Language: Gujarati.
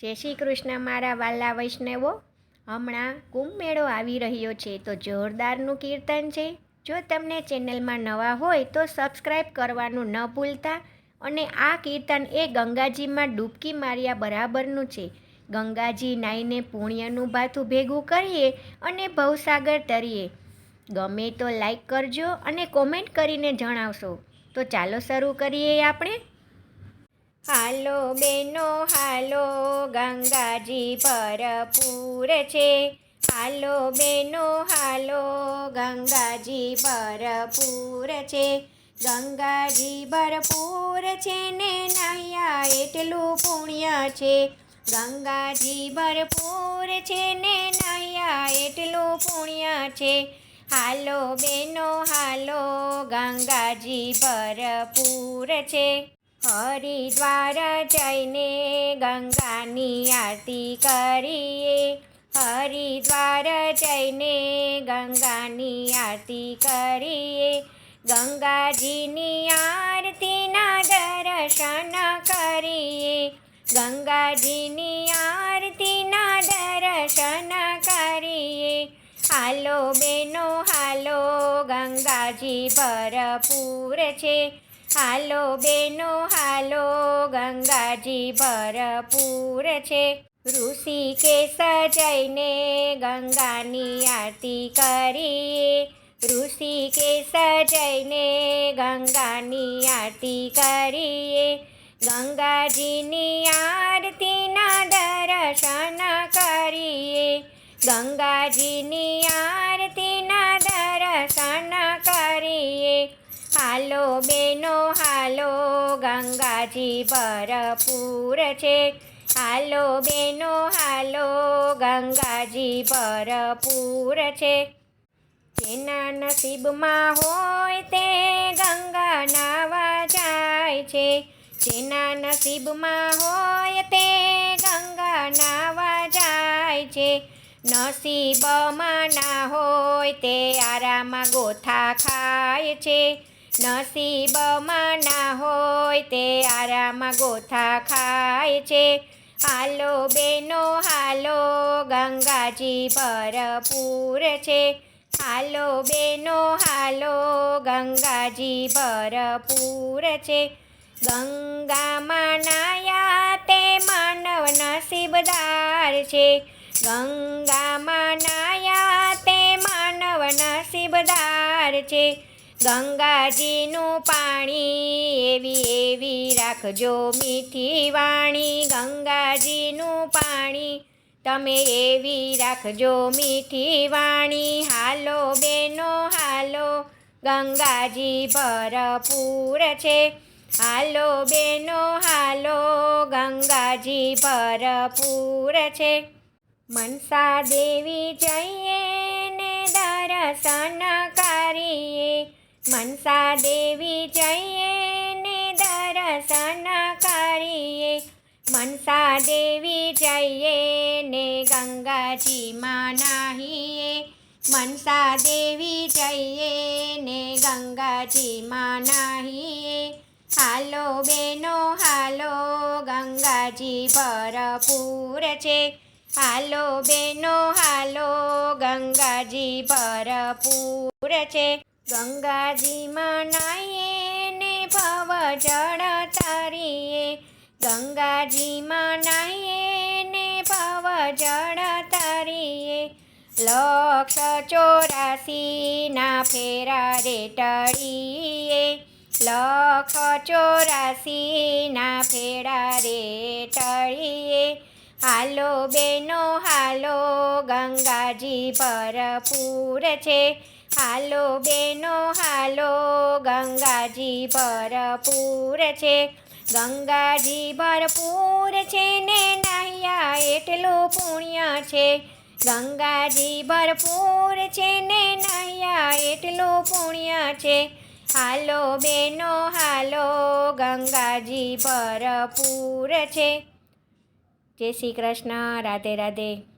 જય શ્રી કૃષ્ણ મારા વાલા વૈષ્ણવો. હમણાં કુંભ મેળો આવી રહ્યો છે તો જોરદારનું કીર્તન છે. જો તમને ચેનલમાં નવા હોય તો સબસ્ક્રાઈબ કરવાનું ન ભૂલતા. અને આ કીર્તન એ ગંગાજીમાં ડૂબકી માર્યા બરાબરનું છે. ગંગાજી નાઈને પુણ્યનું ભાથું ભેગું કરીએ અને ભવસાગર તરીએ. ગમે તો લાઈક કરજો અને કોમેન્ટ કરીને જણાવશો. તો ચાલો શરૂ કરીએ આપણે. હાલો બેનો હાલો, ગંગાજી ભરપૂર છે. હાલો બેનો હાલો, ગંગાજી ભરપૂર છે. ગંગાજી ભરપૂર છે ને નાહ્યા એટલું પુણ્ય છે. ગંગાજી ભરપૂર છે ને નાહ્યા એટલું પુણ્ય છે. હાલો બેનો હાલો, ગંગાજી ભરપૂર છે. હરિદ્વાર જઈને ગંગાની આરતી કરીએ. હરિદ્વાર જઈને ગંગાની આરતી કરીએ. ગંગાજીની આરતીના દર્શન કરીએ. ગંગાજીની આરતીના દર્શન કરીએ. હાલો બેનો હાલો, ગંગાજી ભરપૂર છે. હાલો બેનો હાલો, ગંગાજી ભરપૂર છે. ઋષિકેશ જઈને ગંગાની આરતી કરીએ. ઋષિકેશ જઈને ગંગાની આરતી કરીએ. ગંગાજીની આરતીના દર્શન કરીએ. ગંગાજીની આરતીના દર્શન કરીએ. હાલો બેનો હાલો, ગંગાજી ભરપૂર છે. હાલો બેનો હાલો, ગંગાજી ભરપૂર છે. જેના નસીબમાં હોય તે ગંગા નાવા જાય છે. જેના નસીબમાં હોય તે ગંગા નાવા જાય છે. નસીબમાં ના હોય તે આરામાં ગોથા ખાય છે. નસીબમાં ના હોય તે આરામાં ગોથા ખાય છે. હાલો બેનો હાલો, ગંગાજી ભરપૂર છે. હાલો બેનો હાલો, ગંગાજી ભરપૂર છે. ગંગામાં નાયા તે માનવ નસીબદાર છે. ગંગામાં નાયા તે માનવ નસીબદાર છે. ગંગાજીનું પાણી એવી એવી રાખજો મીઠી વાણી. ગંગાજીનું પાણી તમે એવી રાખજો મીઠી વાણી. હાલો બેનો હાલો, ગંગાજી ભરપૂર છે. હાલો બેનો હાલો, ગંગાજી ભરપૂર છે. મનસા દેવી જઈએ ને દર્શન કરીએ. મનસા દેવી જઈએ ને દર્શન કરીએ. મનસા દેવી જઈએ ને ગંગાજીમાં નાહીએ. મનસા દેવી જઈએ ને ગંગાજીમાં નાહીએ. હાલો બેનો હાલો, ગંગાજી ભરપૂર છે. હાલો બેનો હાલો, ગંગાજી ભરપૂર છે. ગંગાજીમાં નાહીએ ને ભવજળ તરીએ. ગંગાજીમાં નાહીએ ને ભવજળ તરીએ. 184ના ફેરા રે ટળીએ. 184ના ફેરા રે ટળીએ. હાલો બેનો હાલો, ગંગાજી ભરપૂર છે. હાલો બેનો હાલો, ગંગાજી ભરપૂર છે. ગંગાજી ભરપૂર છે ને નાહ્યા એટલું પુણ્ય છે. ગંગાજી ભરપૂર છે ને નાહ્યા એટલું પુણ્ય છે. હાલો બેનો હાલો, ગંગાજી ભરપૂર છે. જય શ્રી કૃષ્ણ. રાધે રાધે.